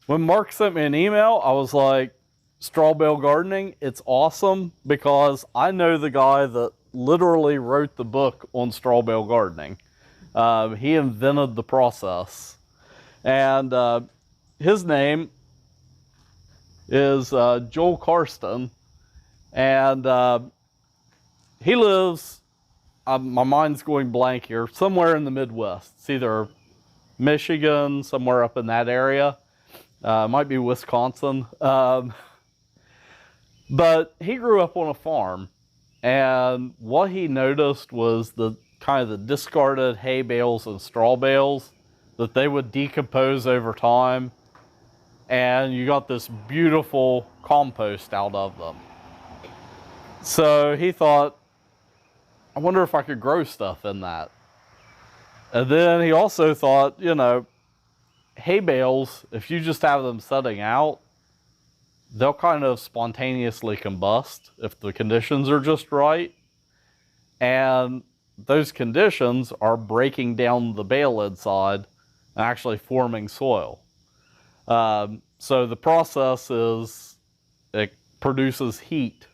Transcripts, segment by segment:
When Mark sent me an email, I was like, straw bale gardening, it's awesome because I know the guy that literally wrote the book on straw bale gardening. He invented the process. And his name is Joel Carson. And he lives, my mind's going blank here, somewhere in the Midwest. It's either Michigan, somewhere up in that area. Might be Wisconsin. But he grew up on a farm, and what he noticed was the kind of the discarded hay bales and straw bales that they would decompose over time, and you got this beautiful compost out of them. So he thought, I wonder if I could grow stuff in that. And then he also thought, hay bales, if you just have them setting out, they'll kind of spontaneously combust if the conditions are just right. And those conditions are breaking down the bale inside and actually forming soil. So the process is, it produces heat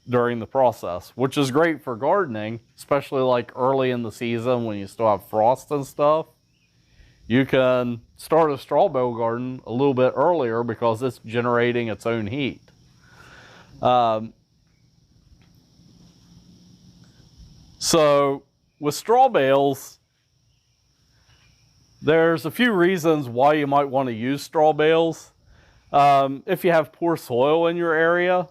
during the process, which is great for gardening, especially like early in the season when you still have frost and stuff. You can start a straw bale garden a little bit earlier because it's generating its own heat. So with straw bales, there's a few reasons why you might want to use straw bales. If you have poor soil in your area,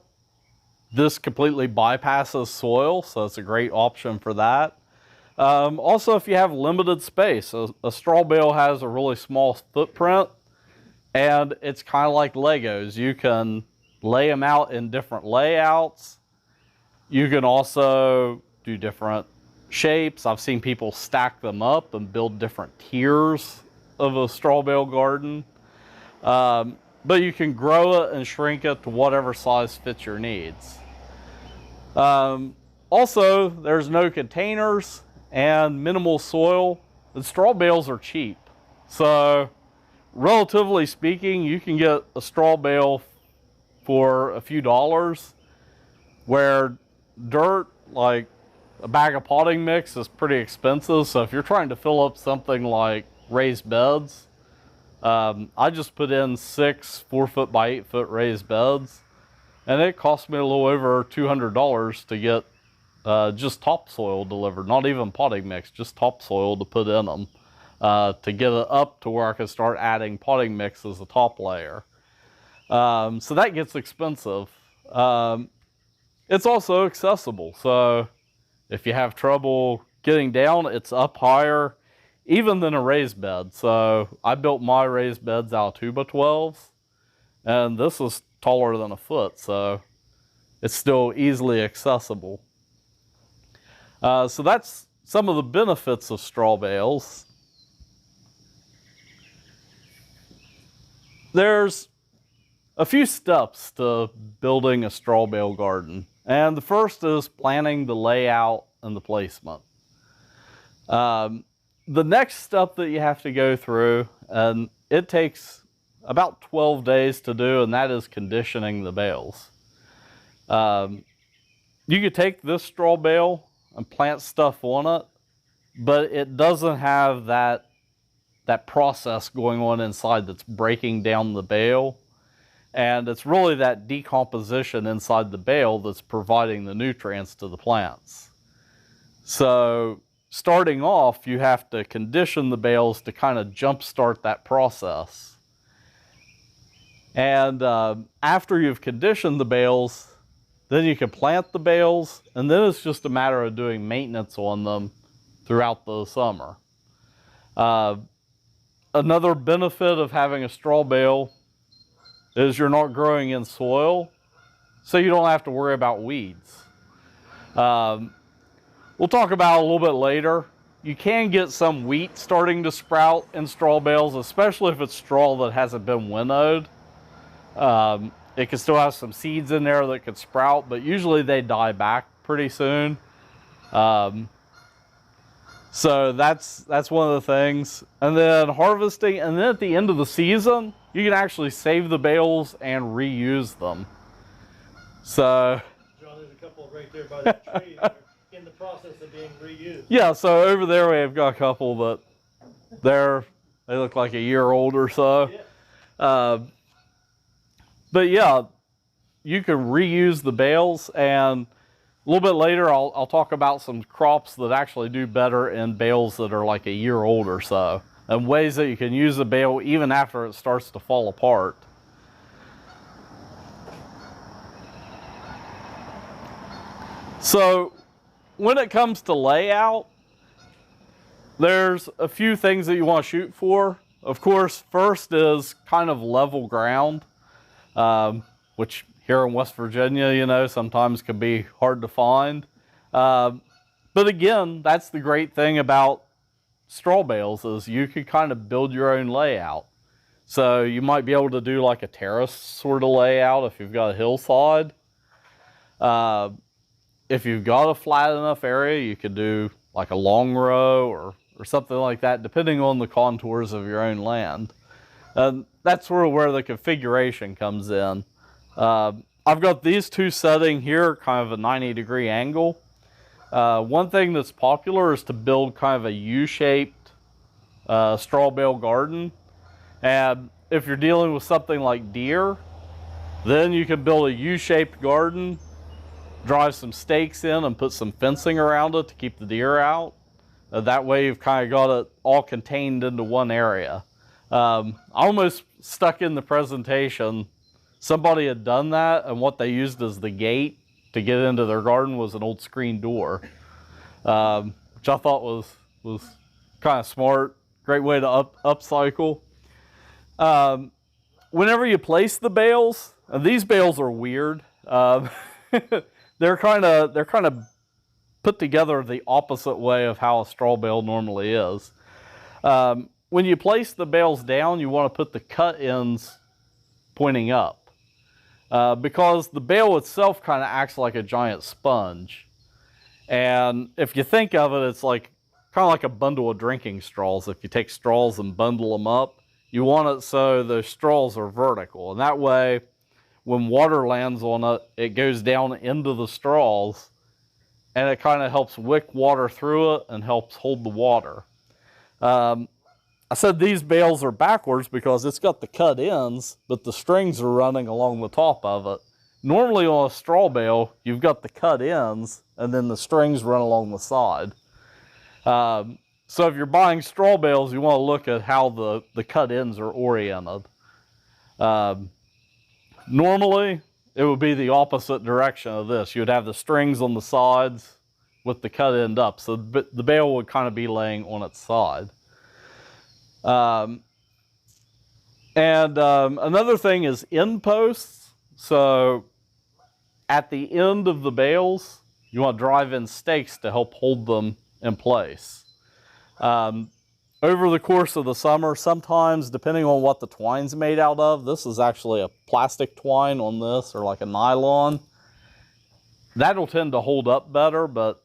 this completely bypasses soil, so it's a great option for that. Also, if you have limited space, a straw bale has a really small footprint, and it's kind of like Legos. You can lay them out in different layouts. You can also do different shapes. I've seen people stack them up and build different tiers of a straw bale garden. But you can grow it and shrink it to whatever size fits your needs. Also, there's no containers and minimal soil. The straw bales are cheap. So, relatively speaking, you can get a straw bale for a few dollars, where dirt, like a bag of potting mix, is pretty expensive. So if you're trying to fill up something like raised beds, I just put in 6 4-foot by 8-foot raised beds, and it cost me a little over $200 to get just topsoil delivered, not even potting mix, just topsoil to put in them, to get it up to where I could start adding potting mix as a top layer. So that gets expensive. It's also accessible. So if you have trouble getting down, it's up higher even than a raised bed. So I built my raised beds out of 2x12s, and this is taller than a foot, so it's still easily accessible. So that's some of the benefits of straw bales. There's a few steps to building a straw bale garden, and the first is planning the layout and the placement. The next step that you have to go through, and it takes about 12 days to do, and that is conditioning the bales. You could take this straw bale and plant stuff on it, but it doesn't have that process going on inside that's breaking down the bale. And it's really that decomposition inside the bale that's providing the nutrients to the plants. So starting off, you have to condition the bales to kind of jumpstart that process. And after you've conditioned the bales, then you can plant the bales, and then it's just a matter of doing maintenance on them throughout the summer. Another benefit of having a straw bale is you're not growing in soil, so you don't have to worry about weeds. We'll talk about it a little bit later. You can get some wheat starting to sprout in straw bales, especially if it's straw that hasn't been winnowed. It can still have some seeds in there that could sprout, but usually they die back pretty soon. So that's one of the things. And then harvesting, and then at the end of the season, you can actually save the bales and reuse them. So, John, there's a couple right there by the tree that are in the process of being reused. yeah, so over there we've got a couple that they look like a year old or so. Yeah. But yeah, you can reuse the bales, and a little bit later I'll talk about some crops that actually do better in bales that are like a year old or so, and ways that you can use the bale even after it starts to fall apart. So when it comes to layout, there's a few things that you want to shoot for. Of course, first is kind of level ground, which here in West Virginia, you know, sometimes can be hard to find. But again, that's the great thing about straw bales is you can kind of build your own layout. So you might be able to do like a terrace sort of layout if you've got a hillside. If you've got a flat enough area, you could do like a long row or something like that, depending on the contours of your own land. That's sort of where the configuration comes in. I've got these two setting here, kind of a 90-degree angle. One thing that's popular is to build kind of a U-shaped straw bale garden. And if you're dealing with something like deer, then you can build a U-shaped garden, drive some stakes in and put some fencing around it to keep the deer out. That way you've kind of got it all contained into one area. I almost stuck in the presentation, somebody had done that, and what they used as the gate to get into their garden was an old screen door, which I thought was kind of smart, great way to upcycle. Whenever you place the bales, and these bales are weird, they're kind of put together the opposite way of how a straw bale normally is. When you place the bales down, you want to put the cut ends pointing up, because the bale itself kind of acts like a giant sponge. And if you think of it, it's like kind of like a bundle of drinking straws. If you take straws and bundle them up, you want it so the straws are vertical, and that way when water lands on it, it goes down into the straws, and it kind of helps wick water through it and helps hold the water. I said these bales are backwards because it's got the cut ends, but the strings are running along the top of it. Normally on a straw bale, you've got the cut ends, and then the strings run along the side. So if you're buying straw bales, you want to look at how the cut ends are oriented. Normally, it would be the opposite direction of this. You would have the strings on the sides with the cut end up. So the bale would kind of be laying on its side. Another thing is end posts. So at the end of the bales, you want to drive in stakes to help hold them in place. Over the course of the summer, sometimes, depending on what the twine's made out of, this is actually a plastic twine on this, or like a nylon. That'll tend to hold up better, but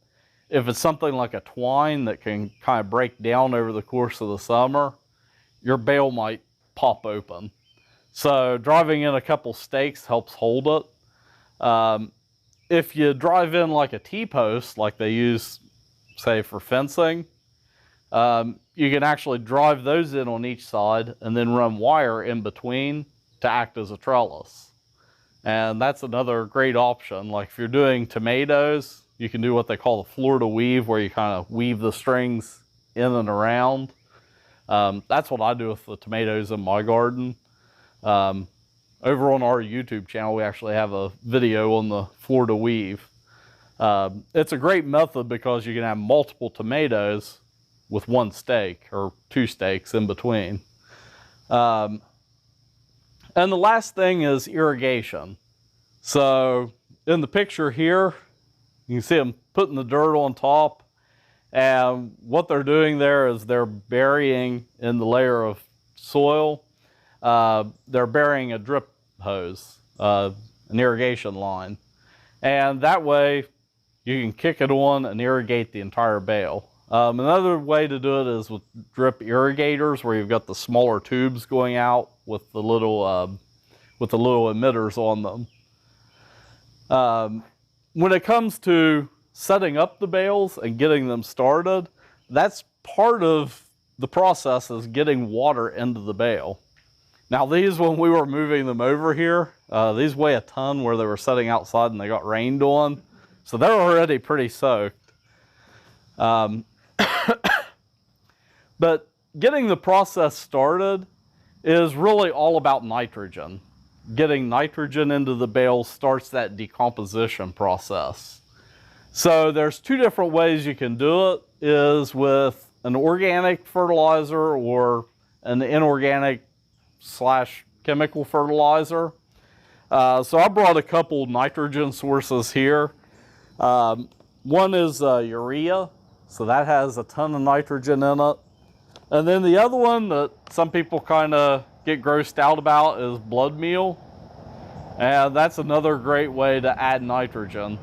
if it's something like a twine that can kind of break down over the course of the summer, your bale might pop open. So driving in a couple stakes helps hold it. If you drive in like a T-post, like they use, say, for fencing, you can actually drive those in on each side and then run wire in between to act as a trellis. And that's another great option. Like if you're doing tomatoes, you can do what they call the Florida weave, where you kind of weave the strings in and around. That's what I do with the tomatoes in my garden. Over on our YouTube channel, we actually have a video on the Florida weave. It's a great method because you can have multiple tomatoes with one stake or two stakes in between. And the last thing is irrigation. So in the picture here, you can see them putting the dirt on top, and what they're doing there is they're burying in the layer of soil, they're burying a drip hose, an irrigation line. And that way you can kick it on and irrigate the entire bale. Another way to do it is with drip irrigators, where you've got the smaller tubes going out with the little emitters on them. When it comes to setting up the bales and getting them started, that's part of the process, is getting water into the bale. Now these, when we were moving them over here, these weigh a ton where they were sitting outside and they got rained on. So they're already pretty soaked. But getting the process started is really all about nitrogen. Getting nitrogen into the bale starts that decomposition process. So there's two different ways you can do it, is with an organic fertilizer or an inorganic / chemical fertilizer. So I brought a couple nitrogen sources here. One is urea, so that has a ton of nitrogen in it. And then the other one that some people kind of get grossed out about is blood meal. And that's another great way to add nitrogen.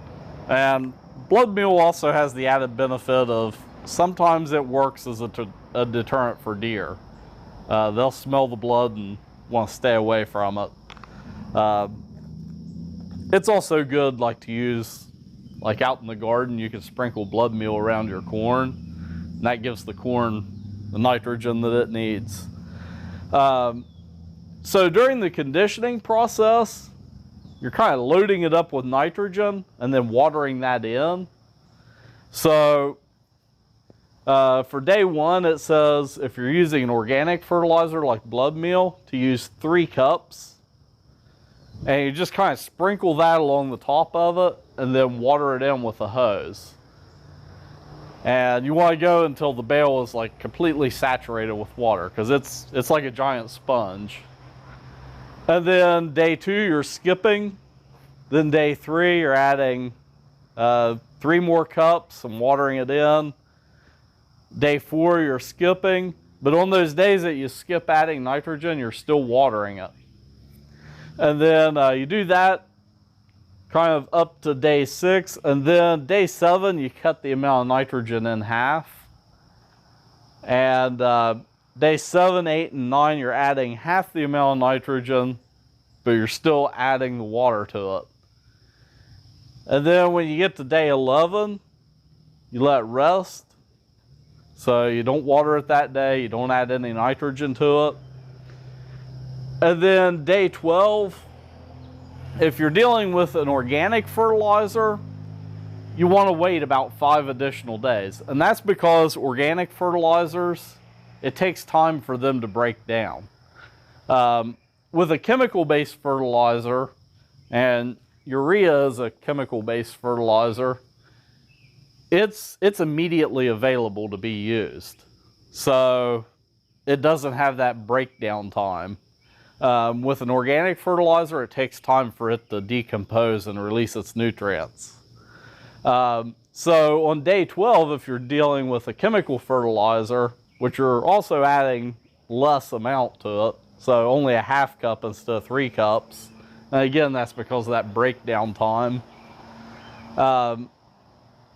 And blood meal also has the added benefit of sometimes it works as a deterrent for deer. They'll smell the blood and want to stay away from it. It's also good like to use, like out in the garden, you can sprinkle blood meal around your corn, and that gives the corn the nitrogen that it needs. So during the conditioning process, you're kind of loading it up with nitrogen and then watering that in. So for day one, it says if you're using an organic fertilizer like blood meal, to use 3 cups. And you just kind of sprinkle that along the top of it and then water it in with a hose. And you want to go until the bale is like completely saturated with water, because it's like a giant sponge. And then day 2, you're skipping. Then day 3, you're adding 3 more cups and watering it in. Day 4, you're skipping. But on those days that you skip adding nitrogen, you're still watering it. And then you do that kind of up to day 6. And then day 7, you cut the amount of nitrogen in half. And day 7, 8, and 9, you're adding half the amount of nitrogen, but you're still adding the water to it. And then when you get to day 11, you let it rest. So you don't water it that day, you don't add any nitrogen to it. And then day 12, if you're dealing with an organic fertilizer, you want to wait about 5 additional days. And that's because organic fertilizers, it takes time for them to break down. With a chemical-based fertilizer, and urea is a chemical-based fertilizer, it's immediately available to be used. So it doesn't have that breakdown time. With an organic fertilizer, it takes time for it to decompose and release its nutrients. So on day 12, if you're dealing with a chemical fertilizer, which you're also adding less amount to it, so only a half cup instead of 3 cups. And again, that's because of that breakdown time.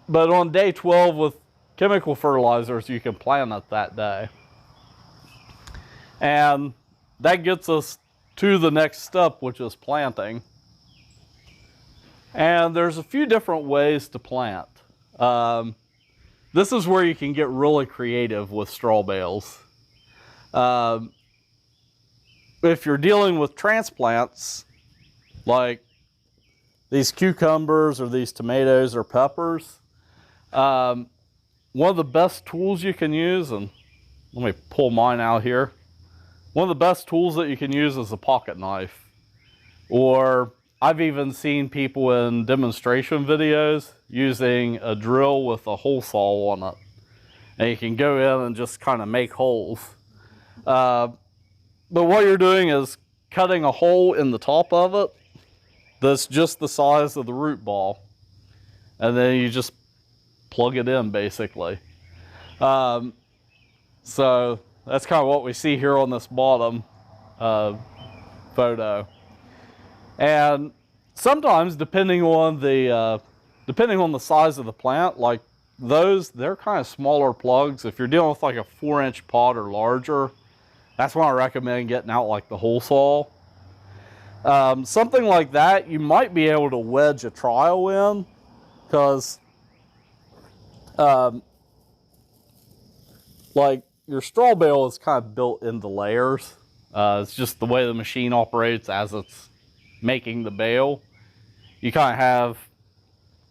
But on day 12 with chemical fertilizers, you can plant it that day. And that gets us to the next step, which is planting. And there's a few different ways to plant. This is where you can get really creative with straw bales. If you're dealing with transplants, like these cucumbers or these tomatoes or peppers, one of the best tools you can use, and let me pull mine out here. One of the best tools that you can use is a pocket knife. Or I've even seen people in demonstration videos using a drill with a hole saw on it. And you can go in and just kind of make holes. But what you're doing is cutting a hole in the top of it that's just the size of the root ball. And then you just plug it in, basically. So that's kind of what we see here on this bottom photo. And sometimes, depending on the size of the plant, like those, they're kind of smaller plugs. If you're dealing with like a 4-inch pot or larger, That's when I recommend getting out like the hole saw. Something like that, you might be able to wedge a trial in, because like your straw bale is kind of built into layers. It's just the way the machine operates as it's making the bale. You kind of have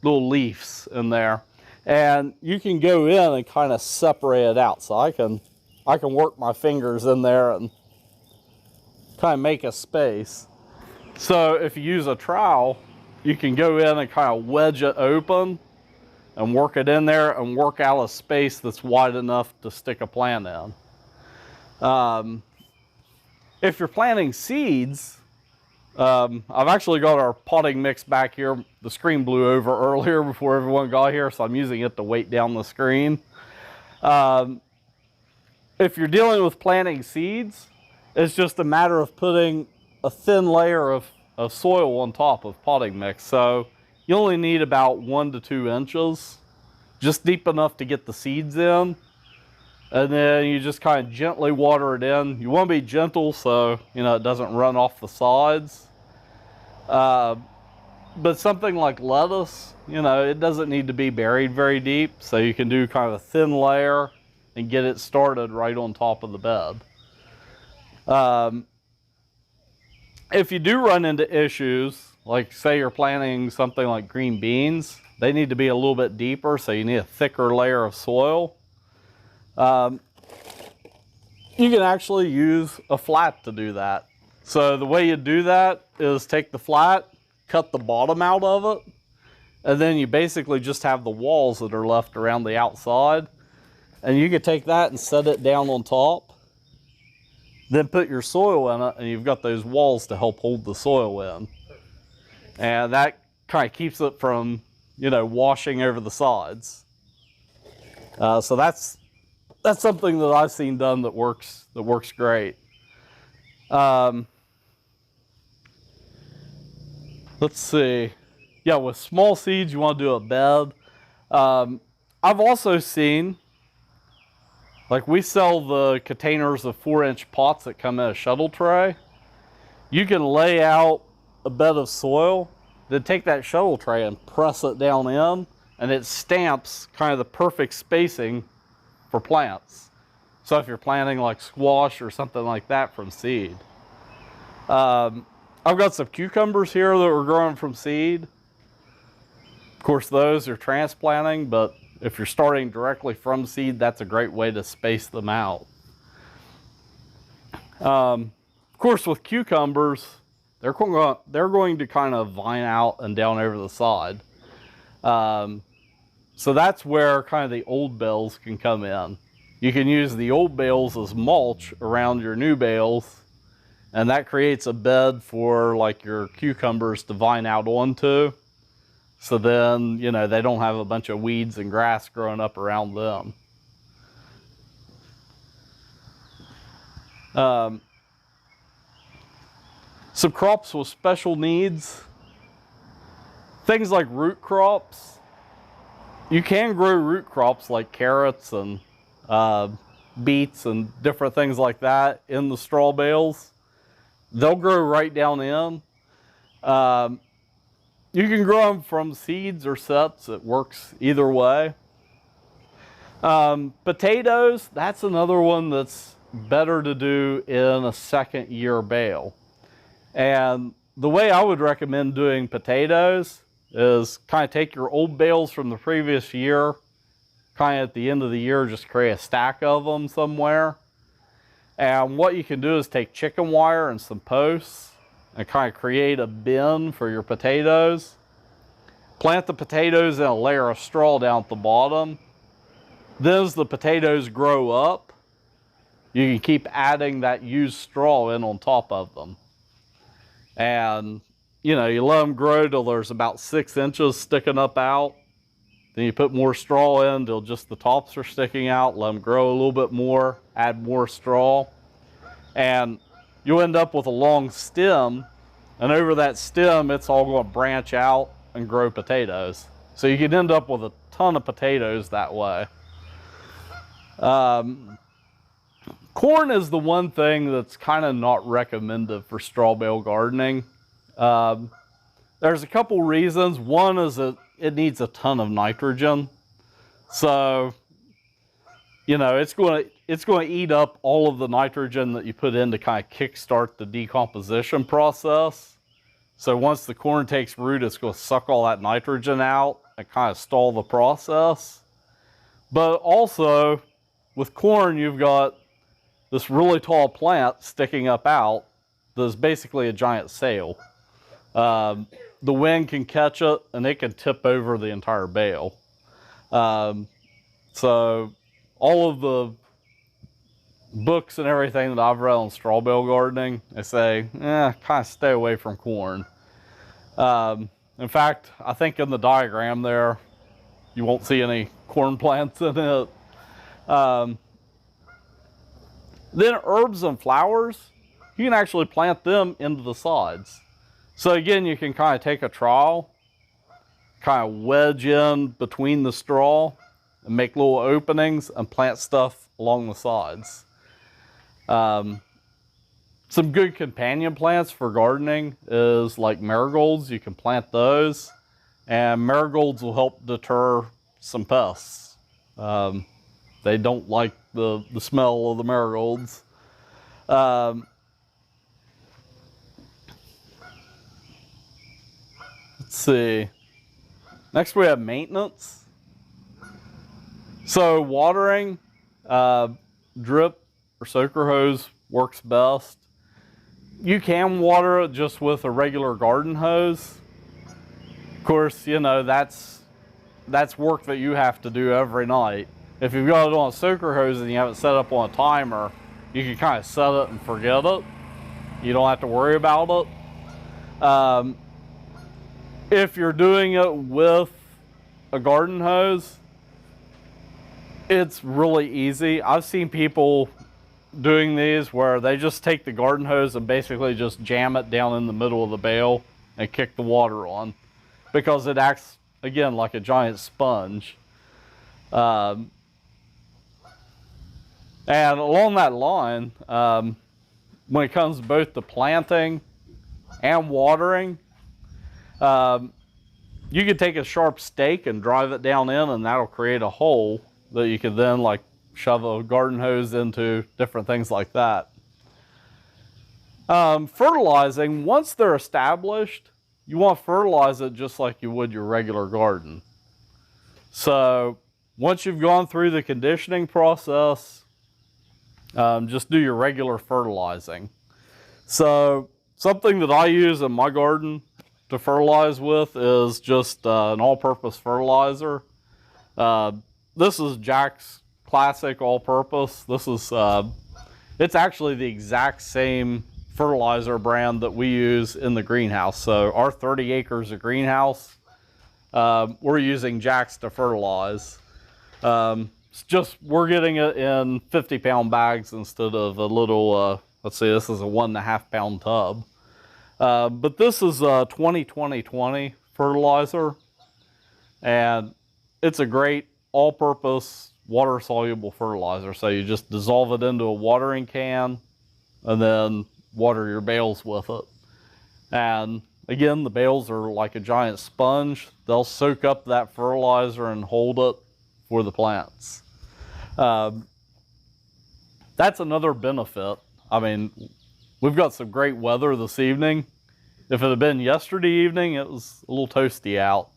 little leaves in there, and you can go in and kind of separate it out. So I can work my fingers in there and kind of make a space. So if you use a trowel, you can go in and kind of wedge it open and work it in there and work out a space that's wide enough to stick a plant in. If you're planting seeds, I've actually got our potting mix back here. The screen blew over earlier before everyone got here, so I'm using it to weight down the screen. If you're dealing with planting seeds, it's just a matter of putting a thin layer of soil on top of potting mix. So you only need about 1 to 2 inches, just deep enough to get the seeds in. And then you just kind of gently water it in. You want to be gentle so it doesn't run off the sides. But something like lettuce, it doesn't need to be buried very deep, so you can do kind of a thin layer and get it started right on top of the bed. If you do run into issues, like say you're planting something like green beans, they need to be a little bit deeper, so you need a thicker layer of soil. You can actually use a flat to do that. So the way you do that is take the flat, cut the bottom out of it, and then you basically just have the walls that are left around the outside. And you can take that and set it down on top, then put your soil in it, and you've got those walls to help hold the soil in. And that kind of keeps it from, washing over the sides. So that's something that I've seen done that works great. Let's see. Yeah, with small seeds, you want to do a bed. I've also seen, like we sell the containers of 4-inch pots that come in a shuttle tray. You can lay out a bed of soil, then take that shuttle tray and press it down in, and it stamps kind of the perfect spacing for plants. So if you're planting like squash or something like that from seed. I've got some cucumbers here that were growing from seed. Of course, those are transplanting, but if you're starting directly from seed, that's a great way to space them out. Of course, with cucumbers, they're going to kind of vine out and down over the side. So that's where kind of the old bales can come in. You can use the old bales as mulch around your new bales, and that creates a bed for like your cucumbers to vine out onto. So then, they don't have a bunch of weeds and grass growing up around them. Some crops with special needs. Things like root crops. You can grow root crops like carrots and beets and different things like that in the straw bales. They'll grow right down in. You can grow them from seeds or sets. It works either way. Potatoes, that's another one that's better to do in a second year bale. And the way I would recommend doing potatoes is kind of take your old bales from the previous year, kind of at the end of the year, just create a stack of them somewhere. And what you can do is take chicken wire and some posts and kind of create a bin for your potatoes. Plant the potatoes in a layer of straw down at the bottom. Then as the potatoes grow up, you can keep adding that used straw in on top of them. And, you let them grow till there's about 6 inches sticking up out. Then you put more straw in till just the tops are sticking out. Let them grow a little bit more, add more straw. And you'll end up with a long stem. And over that stem, it's all going to branch out and grow potatoes. So you can end up with a ton of potatoes that way. Corn is the one thing that's kind of not recommended for straw bale gardening. There's a couple reasons. One is that it needs a ton of nitrogen. So, you know, it's going to eat up all of the nitrogen that you put in to kind of kickstart the decomposition process. So once the corn takes root, it's going to suck all that nitrogen out and kind of stall the process. But also, with corn, you've got this really tall plant sticking up out that's basically a giant sail. The wind can catch it and it can tip over the entire bale. So all of the books and everything that I've read on straw bale gardening, they say, kind of stay away from corn. In fact, I think in the diagram there, you won't see any corn plants in it. Then herbs and flowers, you can actually plant them into the sides. So again, you can kind of take a trowel, kind of wedge in between the straw and make little openings and plant stuff along the sides. Some good companion plants for gardening is like marigolds. You can plant those, and marigolds will help deter some pests. They don't like the smell of the marigolds. Let's see. Next we have maintenance. So watering, drip or soaker hose works best. You can water it just with a regular garden hose. Of course, you know, that's work that you have to do every night. If you've got it on a soaker hose and you have it set up on a timer, you can kind of set it and forget it. You don't have to worry about it. If you're doing it with a garden hose, it's really easy. I've seen people doing these where they just take the garden hose and basically just jam it down in the middle of the bale and kick the water on, because it acts, again, like a giant sponge. And along that line, when it comes to both the planting and watering, you could take a sharp stake and drive it down in, and that'll create a hole that you could then like shove a garden hose into, different things like that. Fertilizing, once they're established, you want to fertilize it just like you would your regular garden. So once you've gone through the conditioning process, just do your regular fertilizing. So something that I use in my garden to fertilize with is just an all-purpose fertilizer. This is Jack's Classic All-Purpose. This is, it's actually the exact same fertilizer brand that we use in the greenhouse. So our 30 acres of greenhouse, we're using Jack's to fertilize. It's just, we're getting it in 50-pound bags instead of a little, let's see, this is a 1.5-pound tub. But this is a 20-20-20 fertilizer, and it's a great all-purpose water-soluble fertilizer. So you just dissolve it into a watering can and then water your bales with it. And again, the bales are like a giant sponge. They'll soak up that fertilizer and hold it for the plants. That's another benefit. I mean, we've got some great weather this evening. If it had been yesterday evening, it was a little toasty out.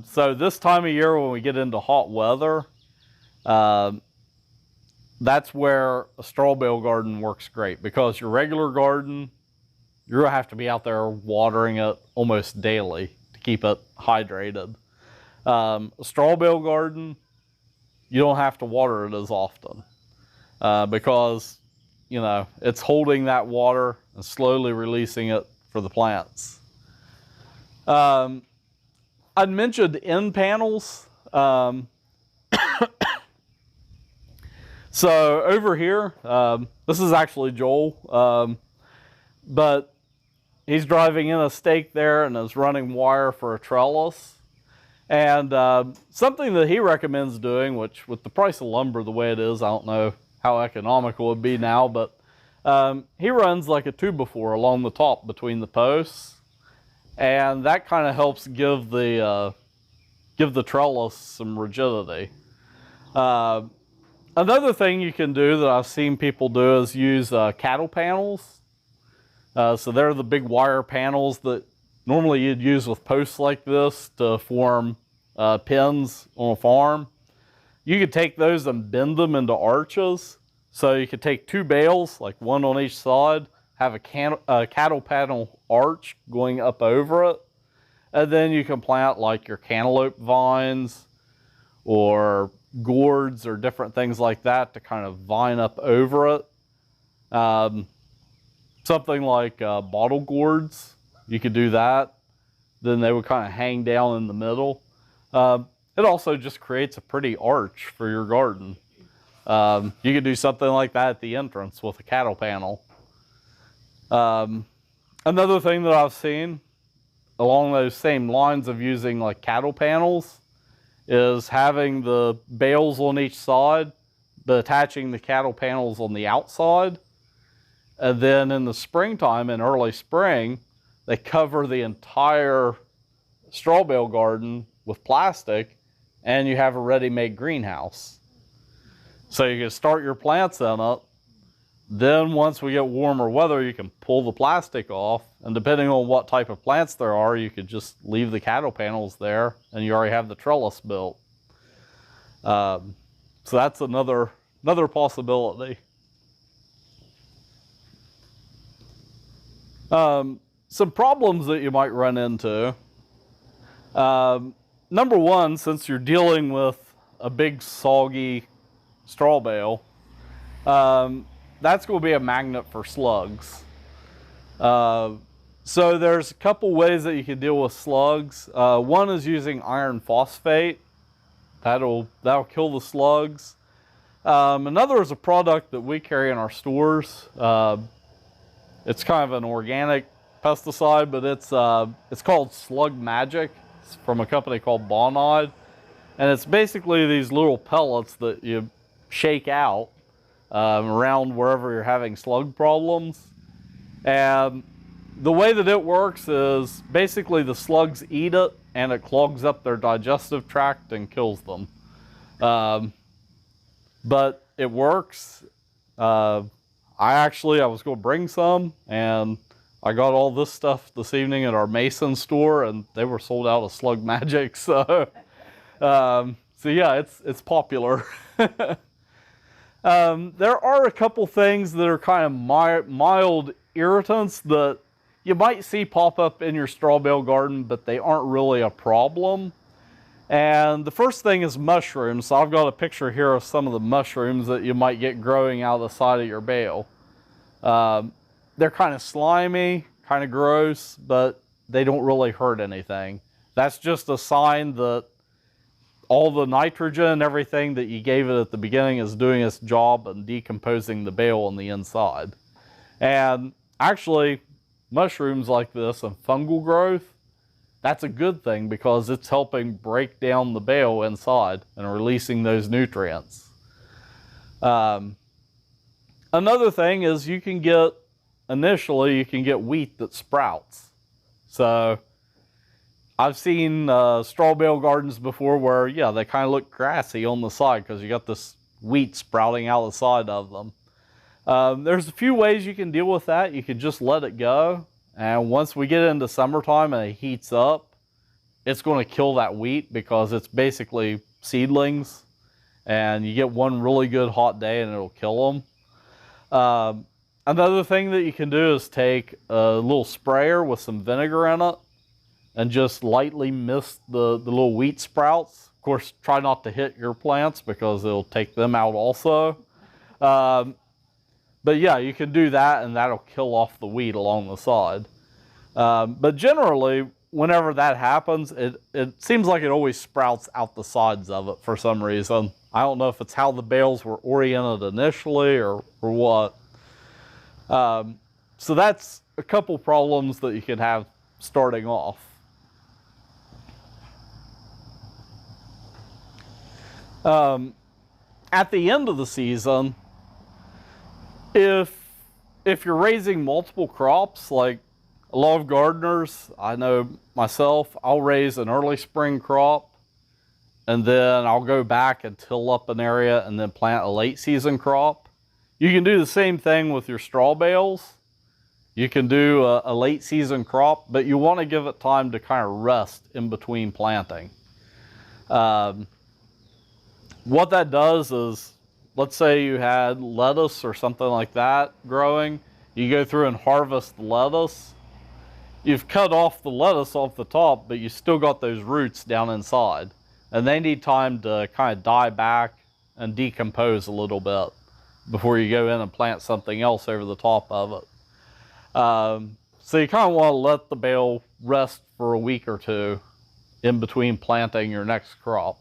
So this time of year when we get into hot weather, that's where a straw bale garden works great, because your regular garden, you're gonna have to be out there watering it almost daily to keep it hydrated. A straw bale garden, you don't have to water it as often, because, you know, it's holding that water and slowly releasing it for the plants. I'd mentioned end panels. So over here, this is actually Joel, but he's driving in a stake there and is running wire for a trellis. And something that he recommends doing, which with the price of lumber the way it is, I don't know how economical it would be now, but he runs like a 2x4 along the top between the posts, and that kind of helps give the trellis some rigidity. Another thing you can do that I've seen people do is use cattle panels. So they're the big wire panels that normally you'd use with posts like this to form pins on a farm. You could take those and bend them into arches. So you could take 2 bales, like one on each side, have a cattle panel arch going up over it, and then you can plant like your cantaloupe vines or gourds or different things like that to kind of vine up over it. Something like bottle gourds, you could do that. Then they would kind of hang down in the middle. It also just creates a pretty arch for your garden. You could do something like that at the entrance with a cattle panel. Another thing that I've seen along those same lines of using like cattle panels is having the bales on each side, but attaching the cattle panels on the outside. And then in the springtime, in early spring, they cover the entire straw bale garden with plastic, and you have a ready-made greenhouse. So you can start your plants in it. Then once we get warmer weather, you can pull the plastic off, and depending on what type of plants there are, you could just leave the cattle panels there, and you already have the trellis built. So that's another possibility. Some problems that you might run into. Number one, since you're dealing with a big soggy straw bale, that's going to be a magnet for slugs. So there's a couple ways that you can deal with slugs. One is using iron phosphate. That'll kill the slugs. Another is a product that we carry in our stores. It's kind of an organic pesticide, but it's called Slug Magic. It's from a company called Bonide, and it's basically these little pellets that you shake out around wherever you're having slug problems. And the way that it works is basically the slugs eat it and it clogs up their digestive tract and kills them. But it works. I was going to bring some, and I got all this stuff this evening at our Mason store, and they were sold out of Slug Magic. So yeah, it's popular. There are a couple things that are kind of mild irritants that you might see pop up in your straw bale garden, but they aren't really a problem. And the first thing is mushrooms. So I've got a picture here of some of the mushrooms that you might get growing out of the side of your bale. They're kind of slimy, kind of gross, but they don't really hurt anything. That's just a sign that all the nitrogen and everything that you gave it at the beginning is doing its job and decomposing the bale on the inside. And actually, mushrooms like this and fungal growth, that's a good thing because it's helping break down the bale inside and releasing those nutrients. Another thing is you can get wheat that sprouts. So I've seen straw bale gardens before where, yeah, they kind of look grassy on the side because you got this wheat sprouting out the side of them. There's a few ways you can deal with that. You could just let it go. And once we get into summertime and it heats up, it's going to kill that wheat because it's basically seedlings. And you get one really good hot day and it'll kill them. Another thing that you can do is take a little sprayer with some vinegar in it and just lightly mist the little wheat sprouts. Of course, try not to hit your plants because it'll take them out also. But yeah, you can do that and that'll kill off the wheat along the side. But generally, whenever that happens, it seems like it always sprouts out the sides of it for some reason. I don't know if it's how the bales were oriented initially or what. So that's a couple problems that you can have starting off. At the end of the season, If you're raising multiple crops, like a lot of gardeners, I know myself, I'll raise an early spring crop and then I'll go back and till up an area and then plant a late season crop. You can do the same thing with your straw bales. You can do a late season crop, but you want to give it time to kind of rest in between planting. What that does is, let's say you had lettuce or something like that growing, you go through and harvest the lettuce. You've cut off the lettuce off the top, but you still got those roots down inside. And they need time to kind of die back and decompose a little bit before you go in and plant something else over the top of it. So you kind of want to let the bale rest for a week or two in between planting your next crop.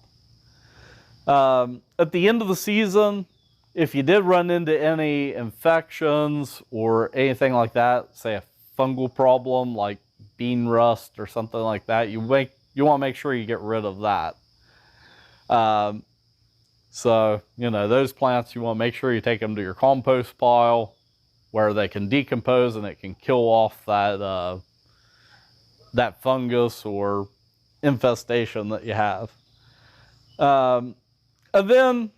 At the end of the season, if you did run into any infections or anything like that, say a fungal problem like bean rust or something like that, you want to make sure you get rid of that. So, those plants, you want to make sure you take them to your compost pile where they can decompose and it can kill off that, that fungus or infestation that you have. And then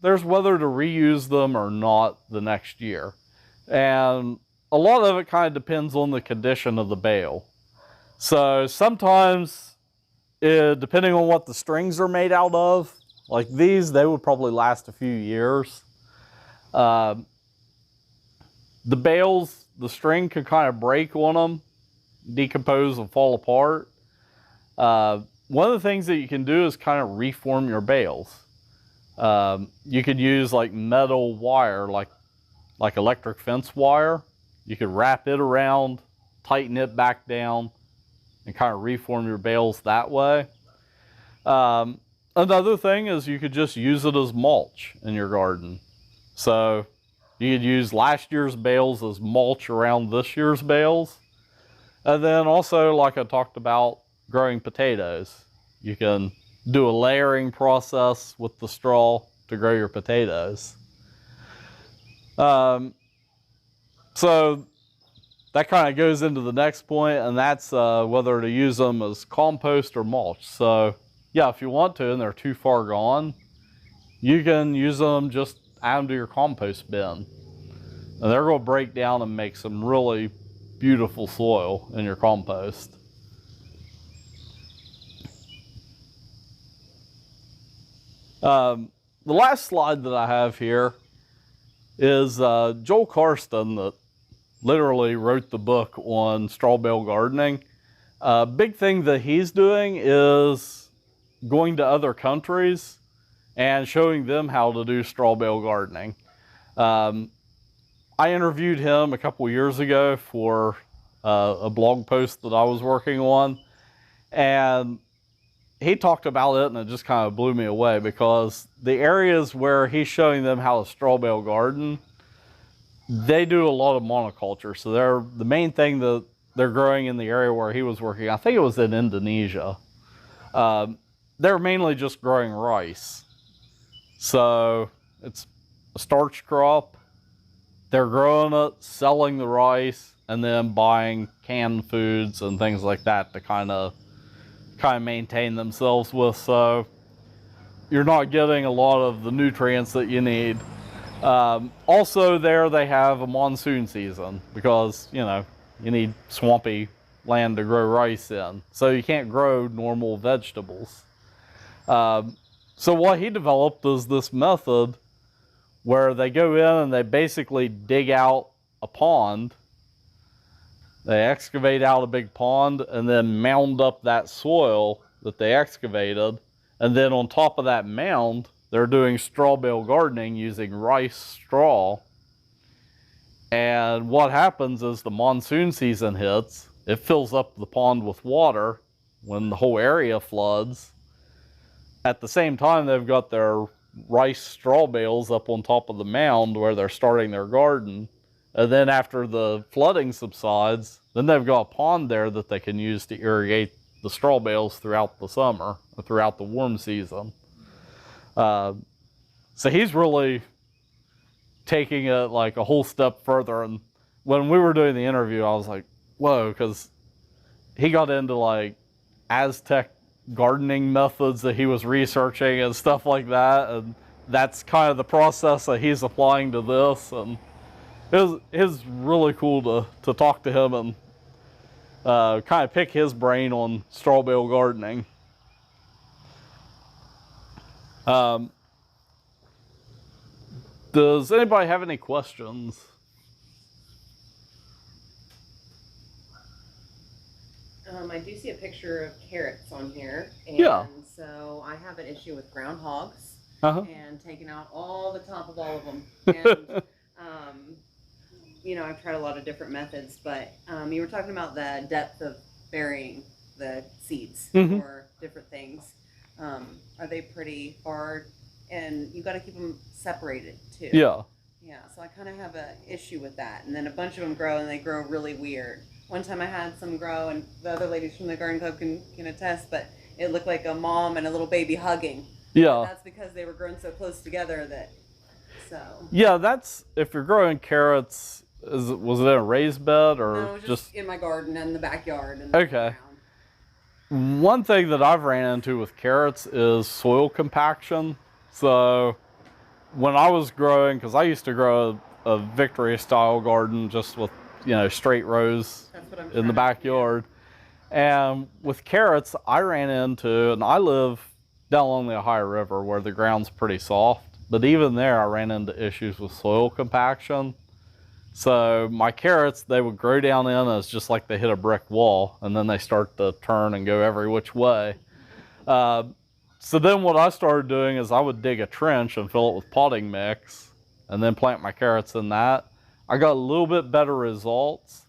there's whether to reuse them or not the next year. And a lot of it kind of depends on the condition of the bale. So sometimes, depending on what the strings are made out of, like these, they would probably last a few years. The bales, the string could kind of break on them, decompose and fall apart. One of the things that you can do is kind of reform your bales. You could use like metal wire, like electric fence wire. You could wrap it around, tighten it back down, and kind of reform your bales that way. Another thing is you could just use it as mulch in your garden. So you could use last year's bales as mulch around this year's bales. And then also, like I talked about, growing potatoes. You can do a layering process with the straw to grow your potatoes. So that kind of goes into the next point, and that's whether to use them as compost or mulch. So yeah, if you want to and they're too far gone, you can use them, just add them to your compost bin. And they're going to break down and make some really beautiful soil in your compost. The last slide that I have here is Joel Carson, that literally wrote the book on straw bale gardening. Big thing that he's doing is going to other countries and showing them how to do straw bale gardening. I interviewed him a couple years ago for a blog post that I was working on, and he talked about it, and it just kind of blew me away, because the areas where he's showing them how to straw bale garden, they do a lot of monoculture. So the main thing that they're growing in the area where he was working, I think it was in Indonesia, they're mainly just growing rice. So it's a starch crop. They're growing it, selling the rice, and then buying canned foods and things like that to kind of maintain themselves with. So you're not getting a lot of the nutrients that you need. Also there they have a monsoon season, because you need swampy land to grow rice in, so you can't grow normal vegetables. So what he developed is this method where they go in and they basically dig out a pond. They excavate out a big pond and then mound up that soil that they excavated. And then on top of that mound, they're doing straw bale gardening using rice straw. And what happens is the monsoon season hits, it fills up the pond with water when the whole area floods. At the same time, they've got their rice straw bales up on top of the mound where they're starting their garden. And then after the flooding subsides, then they've got a pond there that they can use to irrigate the straw bales throughout the summer, or throughout the warm season. So he's really taking it like a whole step further. And when we were doing the interview, I was like, whoa, because he got into like Aztec gardening methods that he was researching and stuff like that. And that's kind of the process that he's applying to this. And it was really cool to talk to him and kind of pick his brain on straw bale gardening. Does anybody have any questions? I do see a picture of carrots on here, and Yeah. so I have an issue with groundhogs Uh-huh. and taking out all the top of all of them. And you know, I've tried a lot of different methods, but you were talking about the depth of burying the seeds Mhm. for different things. Are they pretty far? And you got to keep them separated too. Yeah. Yeah, so I kind of have an issue with that. And then a bunch of them grow, and they grow really weird. One time I had some grow, and the other ladies from the garden club can attest, but it looked like a mom and a little baby hugging. Yeah. And that's because they were grown so close together that, so. Yeah, that's, if you're growing carrots, was it in a raised bed or No, just in my garden and the backyard. And Okay. around. One thing that I've ran into with carrots is soil compaction. So when I was growing, because I used to grow a Victory style garden just with, you know, straight rows That's what I'm in trying the to- backyard. And with carrots, I ran into, and I live down along the Ohio River where the ground's pretty soft, but even there I ran into issues with soil compaction. So my carrots, they would grow down in as just like they hit a brick wall, and then they start to turn and go every which way. So then what I started doing is I would dig a trench and fill it with potting mix and then plant my carrots in that. I got a little bit better results.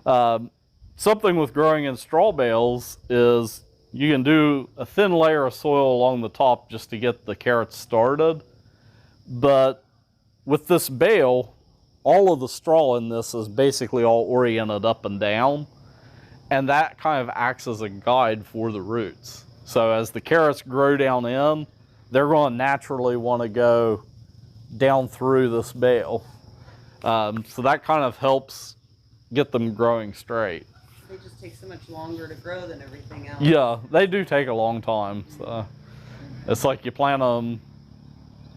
Something with growing in straw bales is you can do a thin layer of soil along the top just to get the carrots started. But with this bale, all of the straw in this is basically all oriented up and down. And that kind of acts as a guide for the roots. So as the carrots grow down in, they're going to naturally want to go down through this bale. So that kind of helps get them growing straight. They just take so much longer to grow than everything else. Yeah, they do take a long time. So it's like you plant them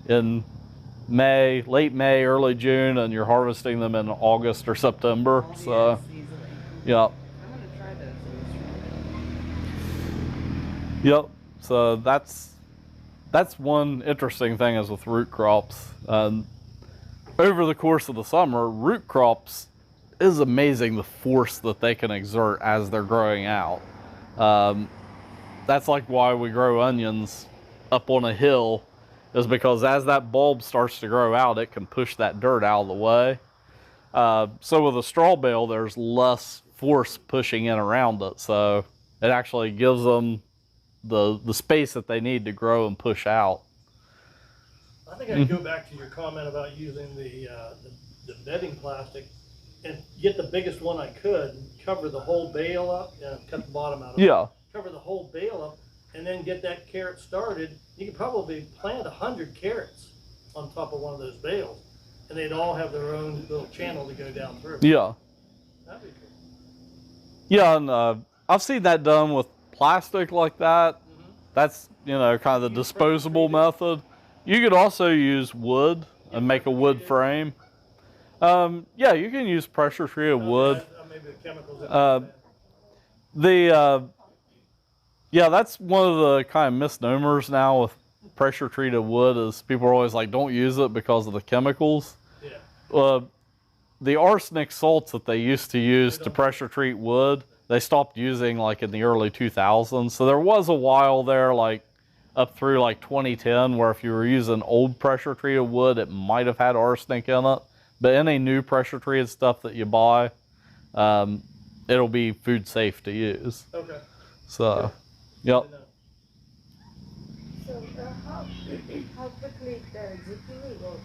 in May, late May, early June, and you're harvesting them in August or September. Oh, So yes, easily. yeah. I'm going to try those in this Yep. So that's one interesting thing is with root crops. Over the course of the summer, root crops is amazing the force that they can exert as they're growing out. That's like why we grow onions up on a hill, is because as that bulb starts to grow out, it can push that dirt out of the way. So with a straw bale, there's less force pushing in around it, so it actually gives them the space that they need to grow and push out. I think I'd go back to your comment about using the bedding plastic and get the biggest one I could, and cover the whole bale up, cut the bottom out of it. Yeah. Cover the whole bale up, and then get that carrot started. You could probably plant 100 carrots on top of one of those bales, and they'd all have their own little channel to go down through. Yeah. That'd be cool. Yeah, and I've seen that done with plastic like that. Mm-hmm. That's, you know, kind of the disposable method. You could also use wood and make a wood frame. Yeah, you can use pressure treated wood. Maybe the chemicals. Yeah, that's one of the kind of misnomers now with pressure treated wood is people are always like, don't use it because of the chemicals. Yeah. The arsenic salts that they used to use to pressure treat wood, they stopped using like in the early 2000s. So there was a while there, like up through like 2010, where if you were using old pressure treated wood, it might have had arsenic in it. But any new pressure treated stuff that you buy, it'll be food safe to use. Okay. So, yep. So how quickly the zucchini will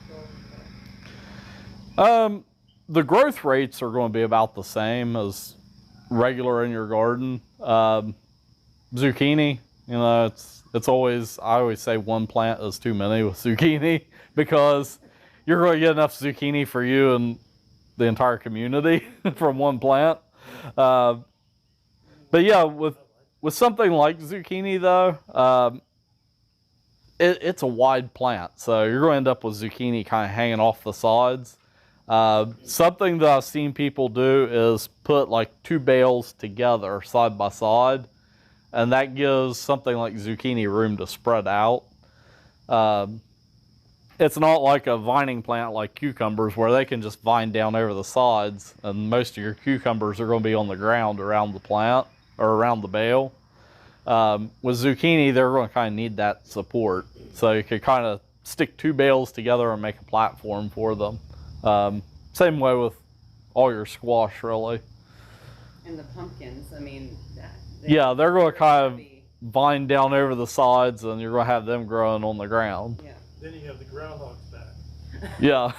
grow? The growth rates are going to be about the same as regular in your garden. Zucchini, you know, it's always, I always say one plant is too many with zucchini, because you're going to get enough zucchini for you and the entire community from one plant. But yeah, with something like zucchini though, it's a wide plant, so you're going to end up with zucchini kind of hanging off the sides. Something that I've seen people do is put like 2 bales together side by side, and that gives something like zucchini room to spread out. It's not like a vining plant like cucumbers where they can just vine down over the sides, and most of your cucumbers are going to be on the ground around the plant or around the bale. With zucchini, they're going to kind of need that support, so you could kind of stick 2 bales together and make a platform for them. Same way with all your squash, really. And the pumpkins, I mean, Yeah, they're going to kind of vine down over the sides, and you're going to have them growing on the ground. Yeah. Then you have the groundhogs back. Yeah.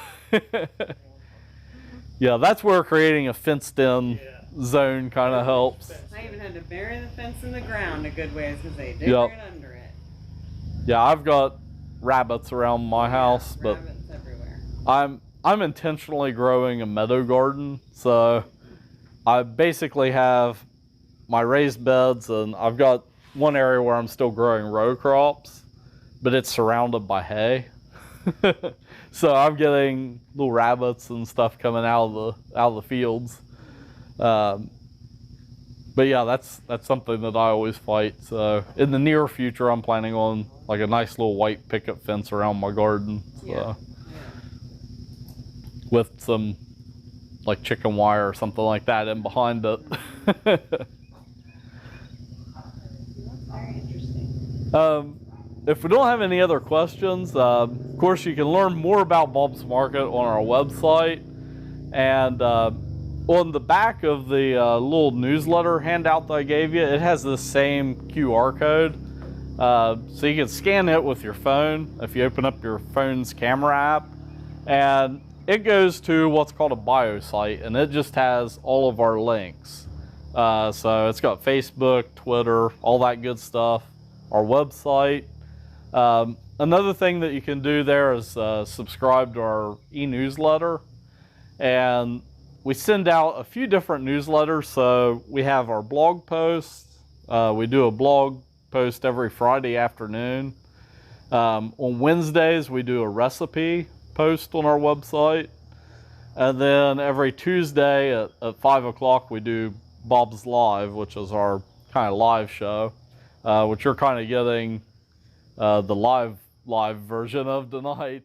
Yeah, that's where creating a fenced-in zone kind of helps. I even had to bury the fence in the ground a good ways because they dig Yep. right under it. Yeah, I've got rabbits around my house, but Rabbits everywhere. I'm intentionally growing a meadow garden, so I basically have my raised beds, and I've got one area where I'm still growing row crops, but it's surrounded by hay. So I'm getting little rabbits and stuff coming out of the fields. But yeah, that's something that I always fight. So in the near future, I'm planning on like a nice little white picket fence around my garden. So. Yeah. With some like chicken wire or something like that in behind it. That's very interesting. If we don't have any other questions, of course you can learn more about Bob's Market on our website, and on the back of the little newsletter handout that I gave you, it has the same QR code, so you can scan it with your phone if you open up your phone's camera app, and it goes to what's called a bio site, and it just has all of our links. So it's got Facebook, Twitter, all that good stuff, our website. Another thing that you can do there is subscribe to our e-newsletter, and we send out a few different newsletters. So we have our blog posts. We do a blog post every Friday afternoon. On Wednesdays, we do a recipe post on our website. And then every Tuesday at 5 o'clock, we do Bob's Live, which is our kind of live show, which you're kind of getting the live version of tonight.